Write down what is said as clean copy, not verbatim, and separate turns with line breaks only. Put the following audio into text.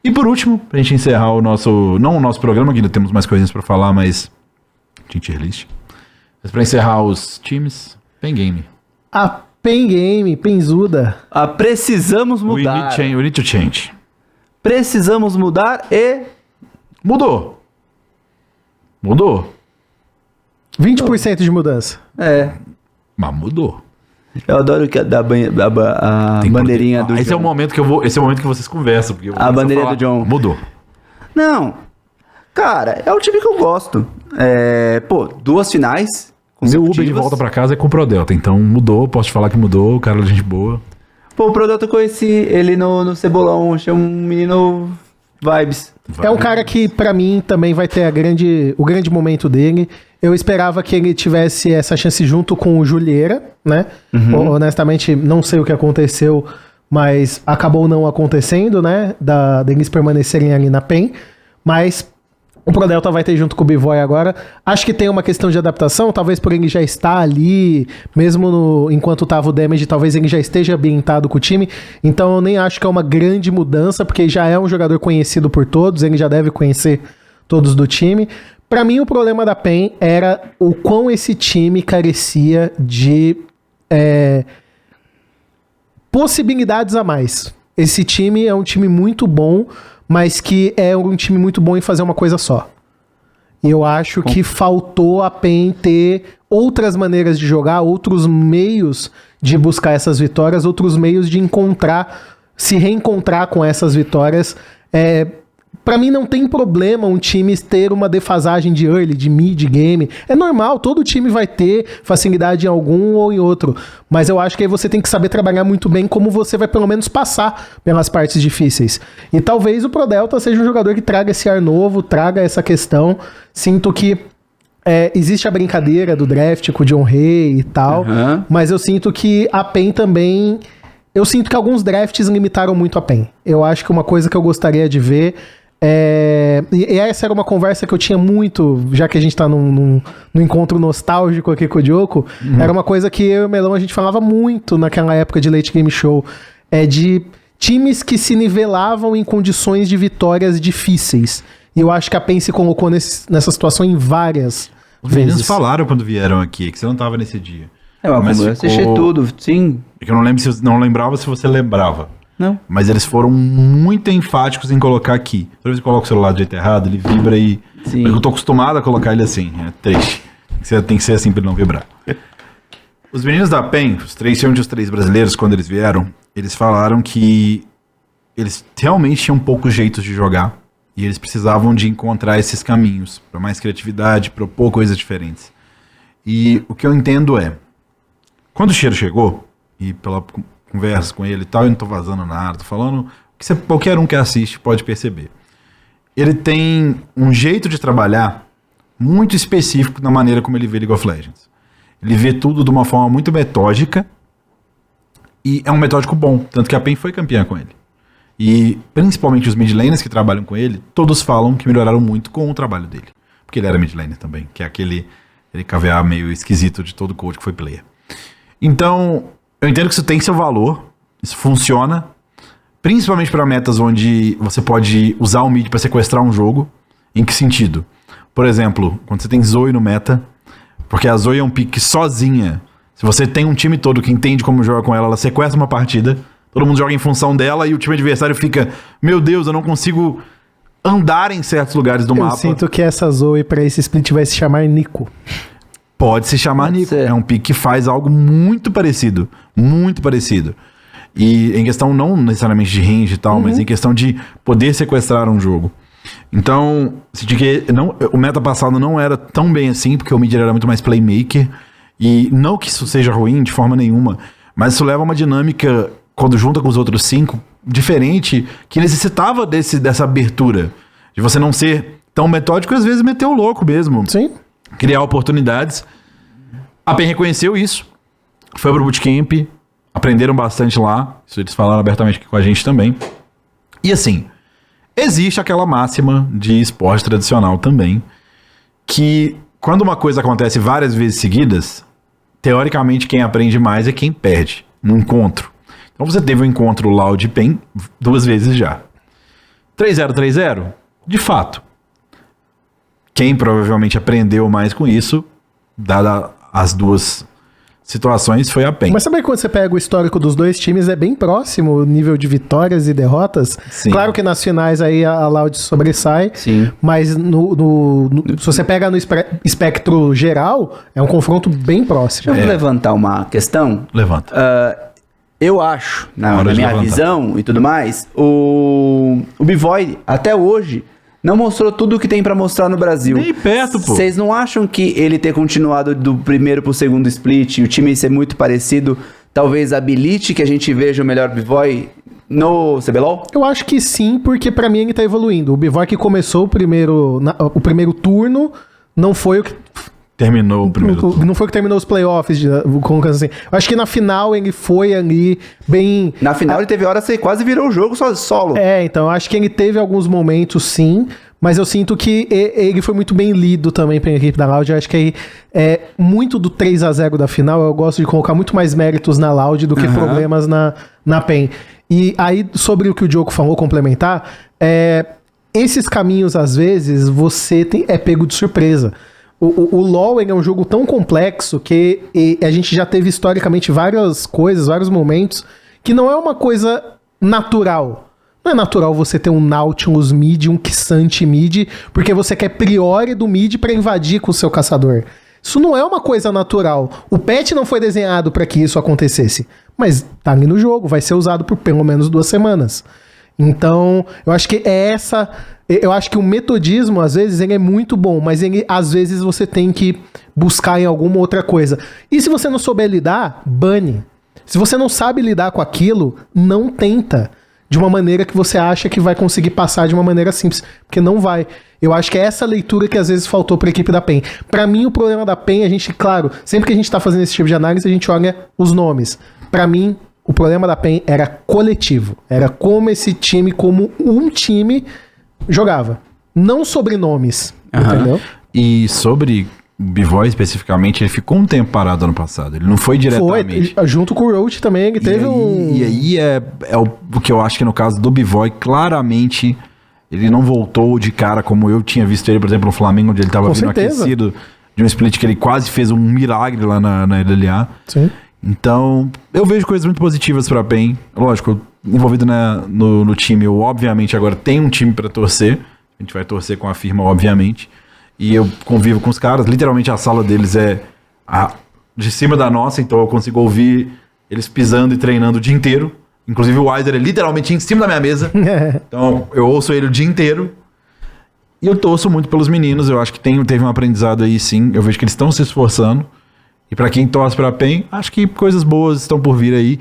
E por último, pra gente encerrar o nosso... Não o nosso programa, que ainda temos mais coisinhas pra falar, mas... Tier list. Mas pra encerrar os times, Pen Game.
A Pen Game, Penzuda.
Precisamos mudar.
We need to change.
Precisamos mudar e...
Mudou.
20% de mudança.
Mas mudou.
Eu adoro que a bandeirinha do
Esse
John.
é o momento que vocês conversam. Porque eu vou
A bandeirinha
falar,
do John.
Mudou.
Não. Cara, é o time que eu gosto. 2 finais.
Meu Uber de volta pra casa é com o Prodelta. Então mudou, posso te falar que mudou. O cara é gente boa.
Pô, o Prodelta eu conheci ele no Cebolão. Achei um menino vibes.
É um cara que, pra mim, também vai ter o grande momento dele. Eu esperava que ele tivesse essa chance junto com o Julieira, né? Honestamente, não sei o que aconteceu, mas acabou não acontecendo, né? Deles permanecerem ali na PEN. Mas o Prodelta vai ter junto com o Bivoy agora. Acho que tem uma questão de adaptação, talvez por ele já estar ali, mesmo enquanto tava o Damage, talvez ele já esteja ambientado com o time. Então eu nem acho que é uma grande mudança, porque já é um jogador conhecido por todos, ele já deve conhecer todos do time. Pra mim, o problema da PEN era o quão esse time carecia de possibilidades a mais. Esse time é um time muito bom, mas que é um time muito bom em fazer uma coisa só. E eu acho que faltou a PEN ter outras maneiras de jogar, outros meios de buscar essas vitórias, outros meios de se reencontrar com essas vitórias. Pra mim não tem problema um time ter uma defasagem de early, de mid game. É normal, todo time vai ter facilidade em algum ou em outro. Mas eu acho que aí você tem que saber trabalhar muito bem como você vai pelo menos passar pelas partes difíceis. E talvez o Prodelta seja um jogador que traga esse ar novo, traga essa questão. Sinto que existe a brincadeira do draft com o John Hay e tal, mas eu sinto que a PEN também... Eu sinto que alguns drafts limitaram muito a PEN. Eu acho que uma coisa que eu gostaria de ver... E essa era uma conversa que eu tinha muito, já que a gente tá num encontro nostálgico aqui com o Diogo, era uma coisa que eu e o Melão a gente falava muito naquela época de Late Game Show, de times que se nivelavam em condições de vitórias difíceis. E eu acho que a PEN se colocou nessa situação em várias
Os meninos
vezes.
falaram quando vieram aqui, que você não tava nesse dia.
Mas eu assisti tudo, sim.
É que eu não lembrava se você lembrava.
Não.
Mas eles foram muito enfáticos em colocar aqui. Toda vez que eu coloco o celular do jeito errado, ele vibra e...
Sim.
Eu tô acostumado a colocar ele assim. É triste. Tem que ser assim pra ele não vibrar. Os meninos da PEN, os 3 brasileiros, quando eles vieram, eles falaram que eles realmente tinham poucos jeitos de jogar e eles precisavam de encontrar esses caminhos para mais criatividade, propor coisas diferentes. E o que eu entendo quando o Cheiro chegou, e pela conversa com ele e tal, eu não tô vazando nada, tô falando que qualquer um que assiste pode perceber. Ele tem um jeito de trabalhar muito específico na maneira como ele vê League of Legends. Ele vê tudo de uma forma muito metódica e é um metódico bom, tanto que a PEN foi campeã com ele. E principalmente os mid laners que trabalham com ele, todos falam que melhoraram muito com o trabalho dele. Porque ele era mid laner também, que é aquele KVA meio esquisito de todo coach que foi player. Então, eu entendo que isso tem seu valor, isso funciona, principalmente para metas onde você pode usar o mid para sequestrar um jogo. Em que sentido? Por exemplo, quando você tem Zoe no meta, porque a Zoe é um pick sozinha. Se você tem um time todo que entende como joga com ela, ela sequestra uma partida, todo mundo joga em função dela e o time adversário fica, meu Deus, eu não consigo andar em certos lugares do mapa.
Eu sinto que essa Zoe para esse split vai se chamar Nico.
Pode se chamar Nico. É um pick que faz algo muito parecido. Muito parecido. E em questão não necessariamente de range e tal, mas em questão de poder sequestrar um jogo. Então, o meta passado não era tão bem assim, porque o mid era muito mais playmaker. E não que isso seja ruim de forma nenhuma, mas isso leva a uma dinâmica, quando junta com os outros 5, diferente, que necessitava dessa abertura. De você não ser tão metódico e às vezes meter o louco mesmo.
Sim.
Criar oportunidades. A PEN reconheceu isso. Foi pro bootcamp. Aprenderam bastante lá. Isso eles falaram abertamente aqui com a gente também. E assim, existe aquela máxima de esporte tradicional também, que quando uma coisa acontece várias vezes seguidas, teoricamente quem aprende mais é quem perde no encontro. Então você teve um encontro Loud e PEN 2 vezes já. 3-0, 3-0? De fato. Quem provavelmente aprendeu mais com isso, dada as duas situações, foi a PEN.
Mas sabe que quando você pega o histórico dos dois times, é bem próximo o nível de vitórias e derrotas?
Sim.
Claro que nas finais aí a Loud sobressai,
Sim.
mas se você pega no espectro geral, é um confronto bem próximo.
Deixa eu levantar uma questão.
Levanta.
Eu acho, na
Hora de
minha
levantar.
visão e tudo mais, o B-Boy, até hoje, não mostrou tudo o que tem pra mostrar no Brasil.
Nem perto, pô.
Vocês não acham que ele ter continuado do primeiro pro segundo split e o time ser muito parecido, talvez habilite que a gente veja o melhor B-Boy no CBLOL?
Eu acho que sim, porque pra mim ele tá evoluindo. O Bivoi que começou o primeiro turno não foi o que
Terminou o primeiro turno.
não foi o que terminou os playoffs, colocando assim. Eu acho que na final ele foi ali bem...
Na final ele teve hora que você quase virou o jogo solo.
Então eu acho que ele teve alguns momentos sim, mas eu sinto que ele foi muito bem lido também pela equipe da Loud. Eu acho que muito do 3-0 da final, eu gosto de colocar muito mais méritos na Loud do que problemas na PEN. E aí, sobre o que o Diogo falou, complementar, esses caminhos, às vezes, você é pego de surpresa. O LoL é um jogo tão complexo que a gente já teve historicamente várias coisas, vários momentos, que não é uma coisa natural. Não é natural você ter um Nautilus mid, um K'Sante mid, porque você quer priori do mid pra invadir com o seu caçador. Isso não é uma coisa natural. O patch não foi desenhado pra que isso acontecesse, mas tá ali no jogo, vai ser usado por pelo menos 2 semanas. Então, eu acho que eu acho que o metodismo, às vezes, ele é muito bom, mas às vezes você tem que buscar em alguma outra coisa. E se você não souber lidar, bane. Se você não sabe lidar com aquilo, não tenta de uma maneira que você acha que vai conseguir passar de uma maneira simples, porque não vai. Eu acho que é essa leitura que às vezes faltou para a equipe da PEN. Para mim, o problema da PEN, a gente, claro, sempre que a gente tá fazendo esse tipo de análise, a gente olha os nomes. Para mim, o problema da PEN era coletivo. Era como esse time, como um time, jogava. Não sobrenomes, entendeu?
E sobre o B-Boy especificamente, ele ficou um tempo parado ano passado. Ele não foi diretamente.
Foi, junto com o Roach também, ele teve
E aí é o que eu acho que no caso do B-Boy, claramente, ele não voltou de cara como eu tinha visto ele, por exemplo, no Flamengo, onde ele tava
Com
vindo
certeza.
aquecido de um split que ele quase fez um milagre lá na LLA.
Sim.
Então, eu vejo coisas muito positivas pra PEN. Lógico, envolvido no time, eu obviamente agora tenho um time pra torcer. A gente vai torcer com a firma, obviamente. E eu convivo com os caras. Literalmente a sala deles é de cima da nossa, então eu consigo ouvir eles pisando e treinando o dia inteiro. Inclusive o Wiser é literalmente em cima da minha mesa. Então eu ouço ele o dia inteiro. E eu torço muito pelos meninos. Eu acho que teve um aprendizado aí, sim. Eu vejo que eles estão se esforçando. E pra quem torce pra PEN, acho que coisas boas estão por vir aí.